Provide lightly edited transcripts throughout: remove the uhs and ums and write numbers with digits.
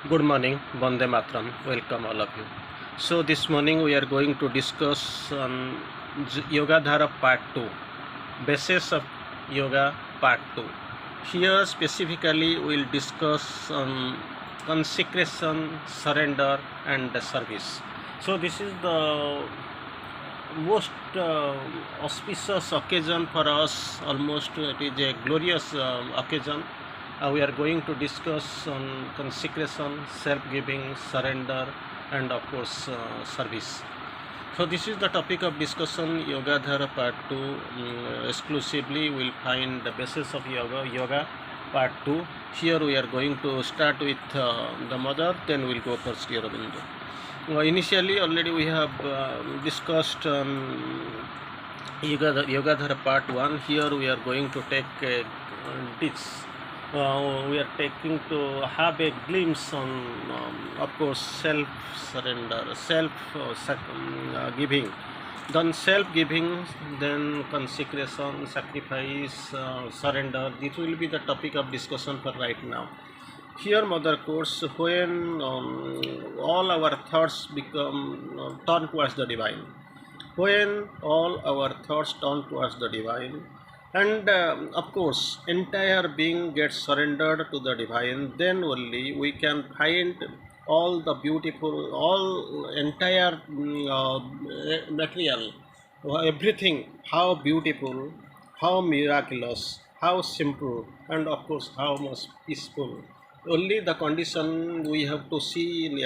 Good morning, Bande Matram. Welcome all of you. So this morning we are going to discuss on Yoga Dhara Part 2, Basis of Yoga Part 2. Here specifically we will discuss on consecration, surrender and the service. So this is the most auspicious occasion for us. Almost it is a glorious occasion. We are going to discuss on consecration, self-giving, surrender, and of course service. So this is the topic of discussion. Yoga Dhara Part 2. Exclusively we will find the basis of Yoga Part 2. Here we are going to start with the mother, then we will go for Sri Aurobindo. Initially already we have discussed Yoga Dhara Part 1. Here we are going to take this. We are taking to have a glimpse on, of course, self-surrender, self-giving. Then self-giving, then consecration, sacrifice, surrender. This will be the topic of discussion for right now. Here, Mother Course, when all our thoughts become turn towards the divine, when all our thoughts turn towards the divine, and of course, entire being gets surrendered to the divine, then only we can find all the beautiful, all entire material, everything, how beautiful, how miraculous, how simple, and of course, how much peaceful. Only the condition we have to see in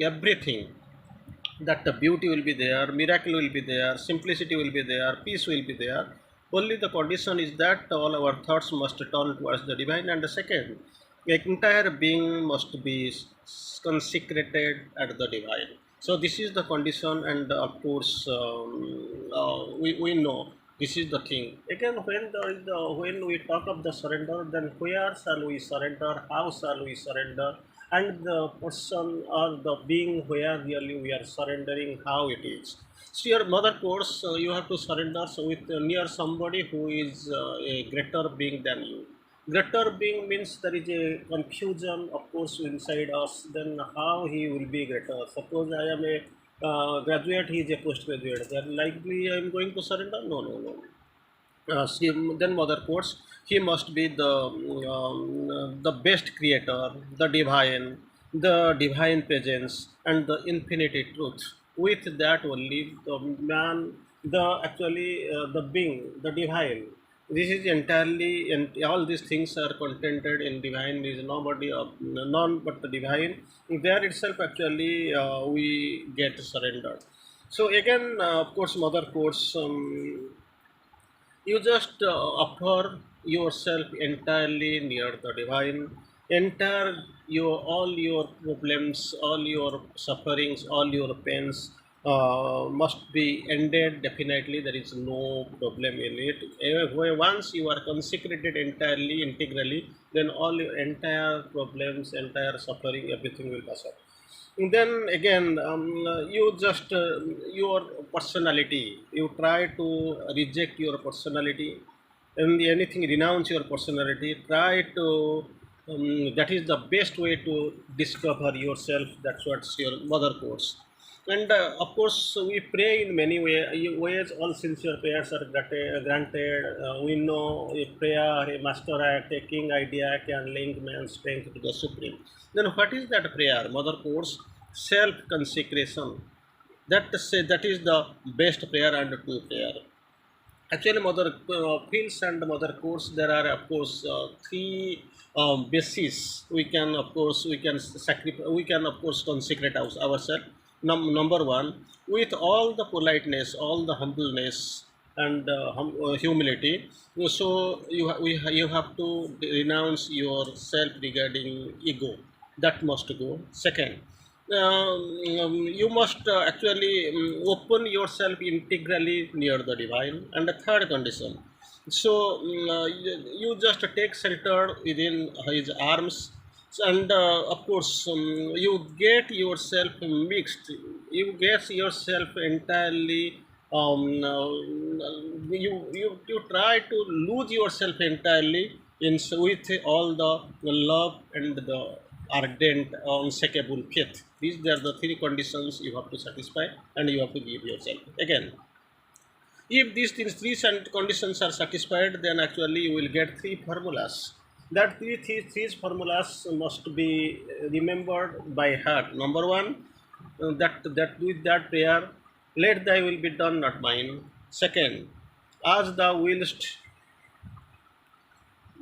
everything, that the beauty will be there, miracle will be there, simplicity will be there, peace will be there. Only the condition is that all our thoughts must turn towards the divine, and the second, the entire being must be consecrated at the divine. So this is the condition, and of course we know this is the thing. Again, when we talk of the surrender, then where shall we surrender? How shall we surrender? And the person or the being where really we are surrendering, how it is. So your mother course, you have to surrender with near somebody who is a greater being than you. Greater being means there is a confusion, of course, inside us. Then how he will be greater? Suppose I am a graduate, he is a postgraduate. Then likely I am going to surrender? No, no, no. Then mother quotes, he must be the best creator, the divine presence, and the infinity truth. With that only the man, the actually the being, the divine, this is entirely, and all these things are contented in divine, is nobody of none but the divine. There itself actually we get surrendered. So again, of course, mother quotes, you just offer yourself entirely near the divine. Entire your all your problems, all your sufferings, all your pains must be ended. Definitely there is no problem in it. Once you are consecrated entirely, integrally, then all your entire problems, entire suffering, everything will pass off. Then again, you just your personality, you try to reject your personality, and anything, renounce your personality, try to that is the best way to discover yourself. That's what's your mother course. And of course we pray in many ways. All sincere prayers are granted. We know a prayer, a master act, a king idea can link man's strength to the supreme. Then what is that prayer? Mother course, self consecration. That is the best prayer and true prayer. Actually, mother fields and mother course, there are of course three bases. We can of course we can sacrifice, we can of course consecrate ourselves. Number one, with all the politeness, all the humbleness, and humility. So you have to renounce yourself regarding ego. That must go. Second, you must actually open yourself integrally near the divine. And the third condition, so you just take shelter within his arms. And of course you get yourself mixed, you get yourself entirely you try to lose yourself entirely in with all the love and the ardent, unshakable faith. These are the three conditions you have to satisfy and you have to give yourself. Again, if these things, conditions are satisfied, then actually you will get three formulas. That three formulas must be remembered by heart. Number one, that with that prayer, let thy will be done, not mine. Second, as thou willst,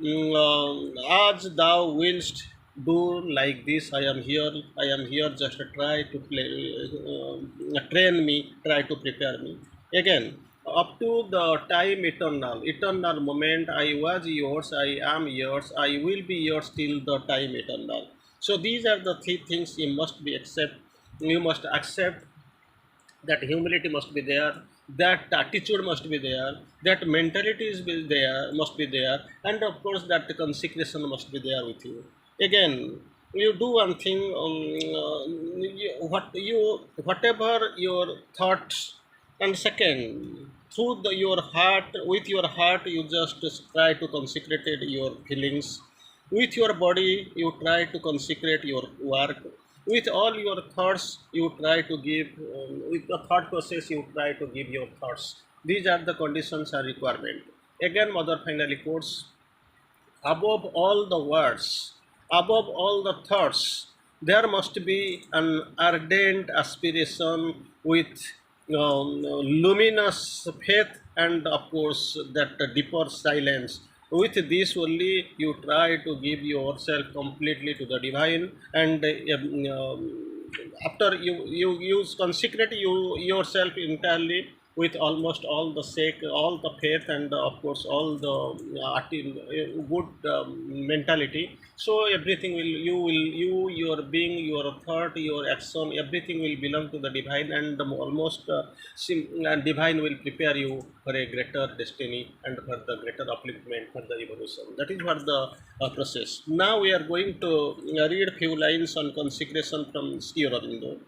as thou willst do like this, I am here. I am here just to try to play, train me, try to prepare me. Again, up to the time eternal, eternal moment, I was yours, I am yours, I will be yours till the time eternal. So these are the three things you must be accept. You must accept that humility must be there, that attitude must be there, that mentality is there, must be there, and of course that consecration must be there with you. Again, you do one thing, whatever your thoughts, and second, through your heart, with your heart you just try to consecrate your feelings. With your body you try to consecrate your work. With all your thoughts you try to give, with the thought process you try to give your thoughts. These are the conditions and requirement. Again, mother finally quotes, above all the words, above all the thoughts, there must be an ardent aspiration with luminous faith and, of course, that deeper silence. With this only, you try to give yourself completely to the divine, and after you consecrate yourself entirely with almost all the sake, all the faith, and of course all the good mentality. So everything will, your being, your thought, your action, everything will belong to the divine, and almost and divine will prepare you for a greater destiny and for the greater upliftment, for the evolution. That is what the process. Now we are going to read few lines on consecration from Sri Aurobindo.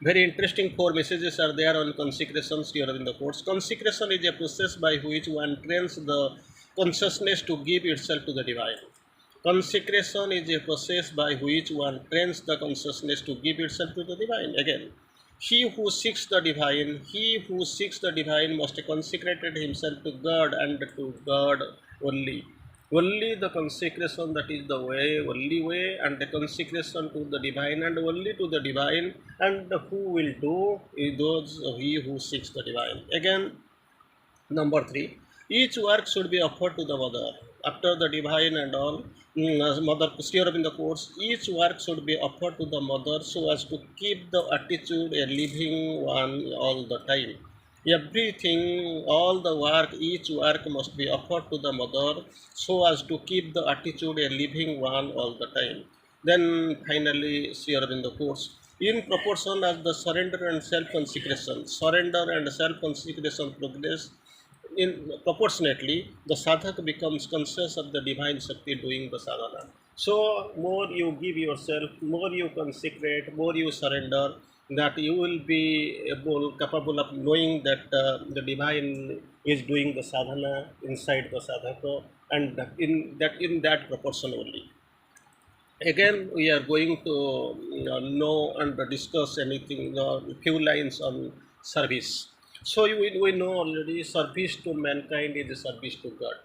Very interesting four messages are there on consecration here in the course. Consecration is a process by which one trains the consciousness to give itself to the divine. Consecration is a process by which one trains the consciousness to give itself to the divine. Again, he who seeks the divine must consecrate himself to God and to God only. Only the consecration, that is the way, only way, and the consecration to the divine, and only to the divine, and who will do is those he who seeks the divine. Again, number three, each work should be offered to the mother. After the divine and all, as mother steer up in the course, each work should be offered to the mother so as to keep the attitude a living one all the time. Everything, all the work, each work must be offered to the mother so as to keep the attitude a living one all the time. Then finally, Sri Aurobindo quotes, in proportion as the surrender and self-consecration progress, in proportionately, the sadhak becomes conscious of the divine Shakti doing the sadhana. So, more you give yourself, more you consecrate, more you surrender, that you will be capable of knowing that the divine is doing the sadhana inside the sadhaka, and in that proportion only. Again, we are going to know and discuss anything, few lines on service. So we know already, service to mankind is a service to God.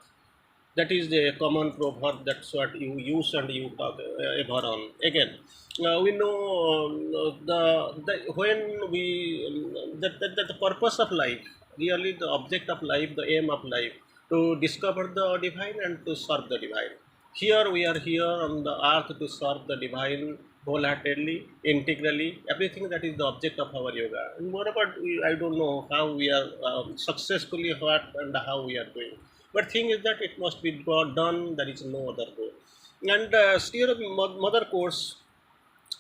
That is the common proverb. That's what you use and you talk ever on. Again, we know the when we that the purpose of life, really the object of life, the aim of life, to discover the divine and to serve the divine. Here we are here on the earth to serve the divine wholeheartedly, integrally, everything. That is the object of our yoga. And moreover, I don't know how we are successfully what and how we are doing. But thing is that it must be done. There is no other way. And still, mother course,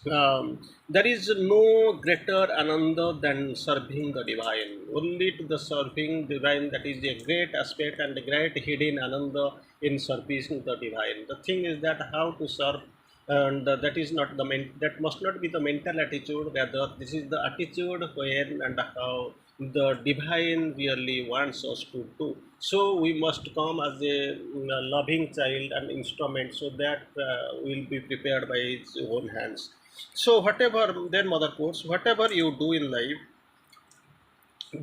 there is no greater ananda than serving the divine. Only to the serving divine, that is a great aspect and a great hidden ananda in serving the divine. The thing is that how to serve, and that is not that must not be the mental attitude. Rather, this is the attitude when and how the divine really wants us to do. So we must come as a loving child and instrument, so that will be prepared by its own hands. So whatever, then mother quotes, whatever you do in life,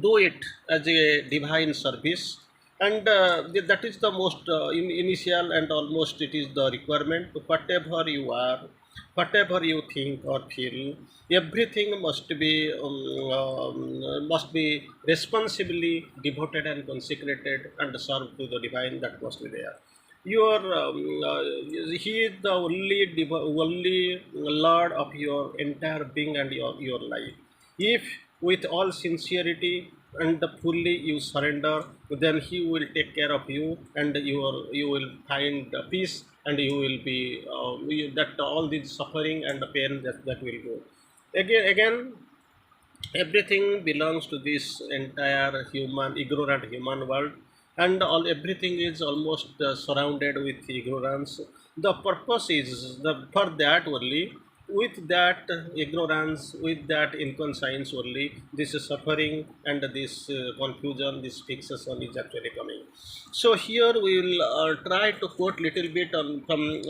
do it as a divine service, and that is the most initial, and almost it is the requirement. Whatever you are, whatever you think or feel, everything must be responsibly devoted and consecrated and served to the divine. That must be there. Your he is the only lord of your entire being and your life. If with all sincerity and fully you surrender, then he will take care of you, and you will find peace, and you will be that all this suffering and the pain, that will go. Again, everything belongs to this entire human ignorant human world, and all everything is almost surrounded with ignorance. The purpose is for that only. With that ignorance, with that inconscience only, this suffering and this confusion, this fixation is actually coming. So here we will try to quote little bit on from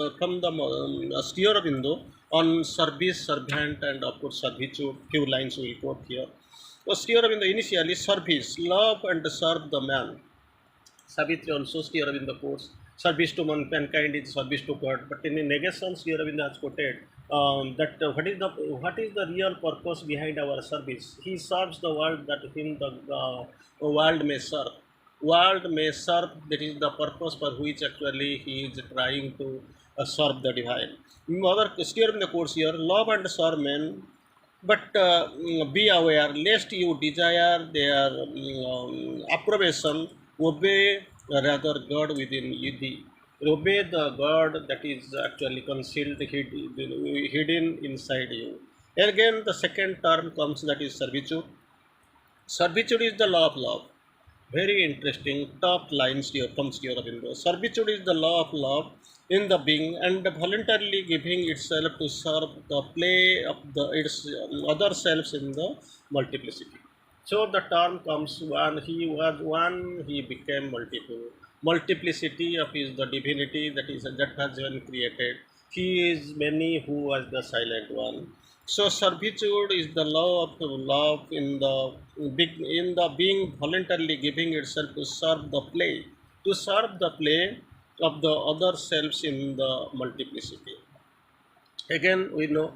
the Sri Aurobindo on service, servant, and of course servitude. Few lines we will quote here. So Sri Aurobindo initially service, love and serve the man. Savitri also Sri Aurobindo quotes, service to mankind is service to God. But in the negation, Sri Aurobindo has quoted that what is the real purpose behind our service? He serves the world that him the world may serve. World may serve. That is the purpose for which actually he is trying to serve the divine. Mother Sri Aurobindo quotes here: love and serve men, but be aware lest you desire their approbation. Obey rather God within thee. Obey the God that is actually concealed, hidden inside you. Again, the second term comes, that is servitude. Servitude is the law of love. Very interesting top lines here from Sri Aurobindo. Servitude is the law of love in the being, and voluntarily giving itself to serve the play of its other selves in the multiplicity. So the term comes, one he was one, he became multiple. Multiplicity of his the divinity, that has been created. He is many who was the silent one. So servitude is the law of love in the being voluntarily giving itself to serve the play of the other selves in the multiplicity. Again, we know,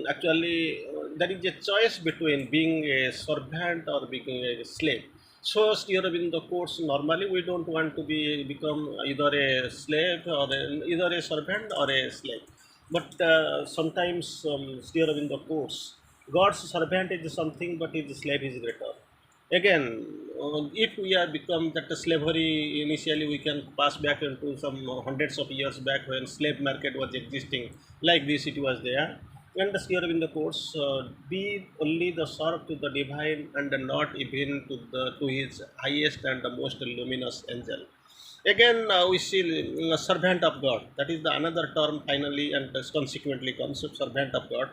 actually there is a choice between being a servant or being a slave. So Sri Aurobindo quotes, normally we don't want to become either a slave or either a servant or a slave, but sometimes Sri Aurobindo quotes, God's servant is something, but his slave is greater. Again, if we are become that slavery, initially we can pass back into some hundreds of years back when slave market was existing, like this it was there. And the Sri in the course, be only the serve to the divine, and not even to his highest and the most luminous angel. Again, we see servant of God, that is the another term finally, and consequently comes servant of God.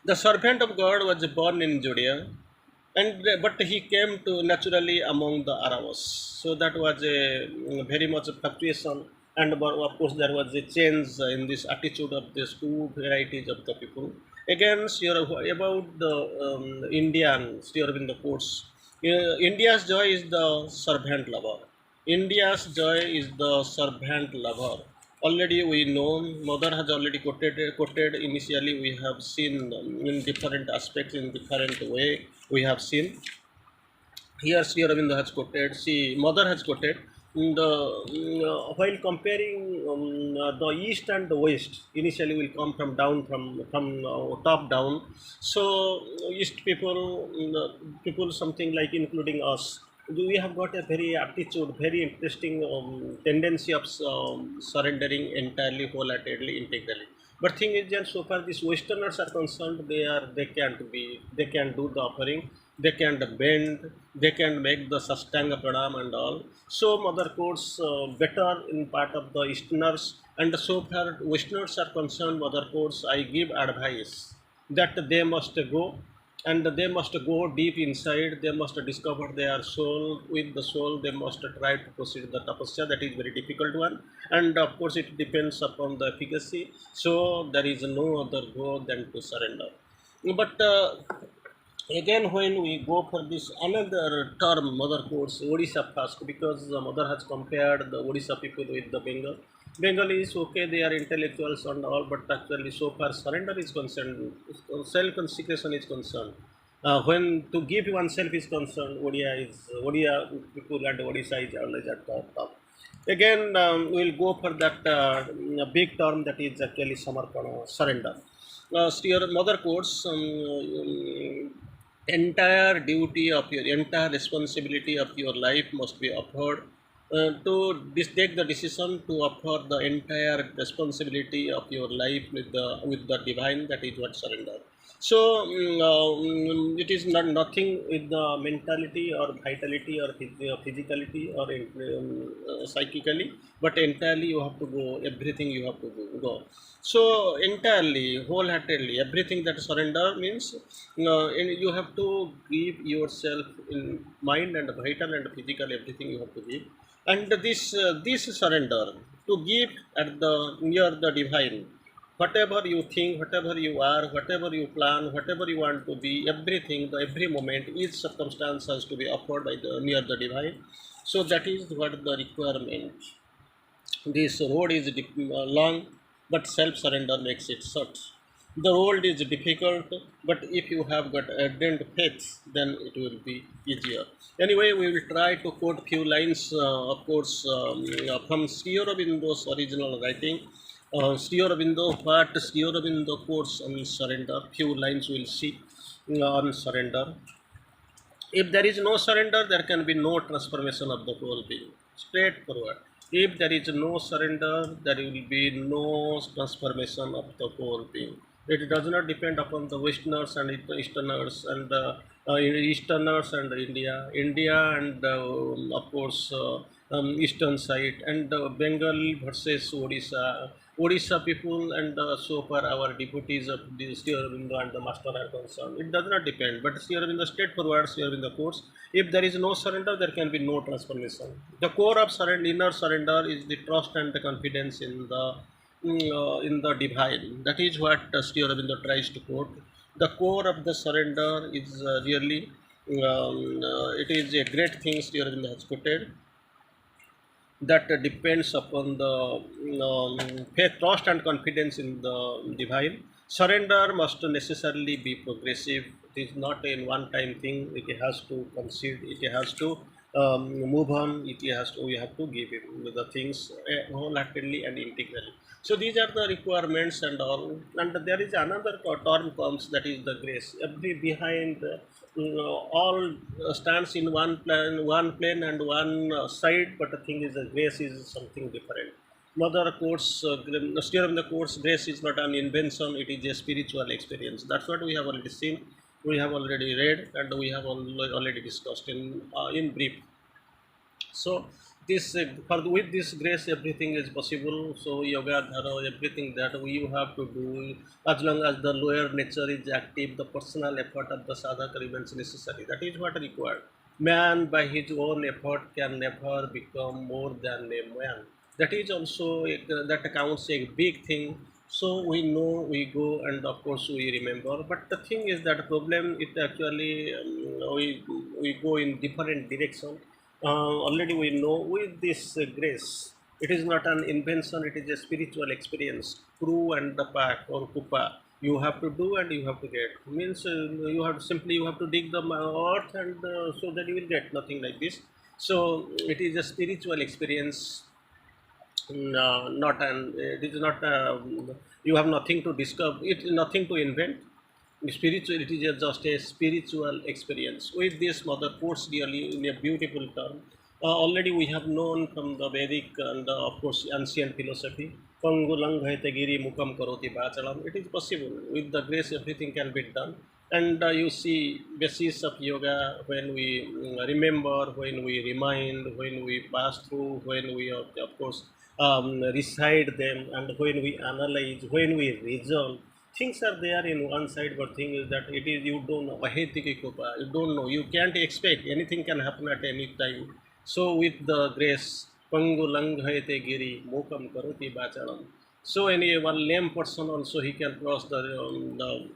The servant of God was born in Judea, and but he came to naturally among the Arabs. So that was a very much fluctuation, and of course there was a change in this attitude of these two varieties of the people. Again, about the Indian Sri Aurobindo quotes, India's joy is the servant lover. India's joy is the servant lover. Already we know, mother has already quoted initially, we have seen in different aspects, in different way we have seen. Here Sri Aurobindo has quoted, see mother has quoted, while comparing the east and the west, initially will come from down, from top down. So east people, people something like including us, we have got a very aptitude, very interesting tendency of surrendering entirely, wholeheartedly, integrally. But thing is that so far these Westerners are concerned, they can do the offering, they can bend, they can make the Sastanga Pranam and all. So mother quotes better in part of the Easterners, and so far Westerners are concerned, mother quotes, I give advice that they must go and they must go deep inside. They must discover their soul. With the soul they must try to proceed the tapasya. That is very difficult one, and of course it depends upon the efficacy. So there is no other go than to surrender. But again, when we go for this another term, mother quotes Odisha first, because the mother has compared the Odisha people with the Bengalis. Okay, they are intellectuals and all, but actually so far surrender is concerned, self consecration is concerned, when to give oneself is concerned, Odia people and Odisha is always at the top. Again, we'll go for that big term, that is actually samarpana, surrender. Still mother quotes, entire duty of your entire responsibility of your life must be offered, to take the decision to offer the entire responsibility of your life with the divine. That is what surrender. So it is not nothing with the mentality or vitality or physicality or psychically, but entirely you have to go, everything you have to go. So entirely, wholeheartedly, everything that surrender means, you have to give yourself in mind and vital and physical, everything you have to give. And this surrender to give at the near the divine, whatever you think, whatever you are, whatever you plan, whatever you want to be, everything, the every moment, each circumstance has to be offered by the near the divine. So that is what the requirement. This road is long, but self surrender makes it short. The road is difficult, but if you have got ardent faith, then it will be easier. Anyway, we will try to quote few lines, of course, from Sri Aurobindo's original writing. Sri Aurobindo, what Sri Aurobindo quotes on surrender, few lines we'll see on surrender. If there is no surrender, there can be no transformation of the whole being. Straightforward. If there is no surrender, there will be no transformation of the whole being. It does not depend upon the Westerners and Easterners and Easterners and India and of course Eastern side, and Bengal versus Odisha. Odisha people and so far our devotees of the Sri Aurobindo and the Master are concerned. It does not depend, but Sri Aurobindo straightforward, Sri Aurobindo quotes, if there is no surrender, there can be no transformation. The core of surrender, inner surrender, is the trust and the confidence in the divine. That is what Sri Aurobindo tries to quote. The core of the surrender is really, it is a great thing Sri Aurobindo has quoted, that depends upon the faith, trust, and confidence in the divine. Surrender must necessarily be progressive. It is not a one-time thing. It has to concede. It has to move on. It has to. We have to give him the things wholeheartedly and integrally. So these are the requirements and all. And there is another term comes, that is the grace. Every behind all stands in one plane and one side. But the thing is, the grace is something different. Mother quotes, still in the course, grace is not an invention; it is a spiritual experience. That's what we have already seen, we have already read, and we have already discussed in brief. So this for with this grace everything is possible. So yoga dhara, everything that we you have to do, as long as the lower nature is active, the personal effort of the sadhaka remains necessary. That is what required. Man by his own effort can never become more than a man. That is also that counts a big thing. So we know, we go, and of course we remember. But the thing is that problem, it actually we go in different direction. Already we know with this grace, it is not an invention, it is a spiritual experience. Kru and the pack or kupa, you have to do and you have to get. Means you have simply, you have to dig the earth, and so that you will get nothing like this. So it is a spiritual experience. Not an it is not you have nothing to discover, it is nothing to invent. Spirituality is just a spiritual experience. With this, mother puts really in a beautiful term. Already we have known from the Vedic and of course ancient philosophy. Pangulanghayatagiri mukam karoti bachalam. It is possible. With the grace, everything can be done. And you see, basis of yoga, when we remember, when we remind, when we pass through, when we of course recite them, and when we analyze, when we resolve. things are there in one side, but thing is that it is you don't know. Aheti Kripa, you don't know. You can't expect anything can happen at any time. So with the grace, Pangu Langhayate Giri, Mokam Karoti Bachalam. So any one lame person also he can cross the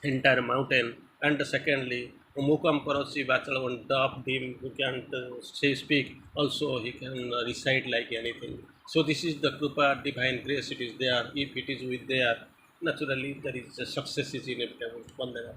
entire mountain. And secondly, Mukam Korosi Bachelor on top him who can't say speak, also he can recite like anything. So this is the Krupa divine grace, it is there. If it is with there, naturally there is a success is inevitable. Vandana.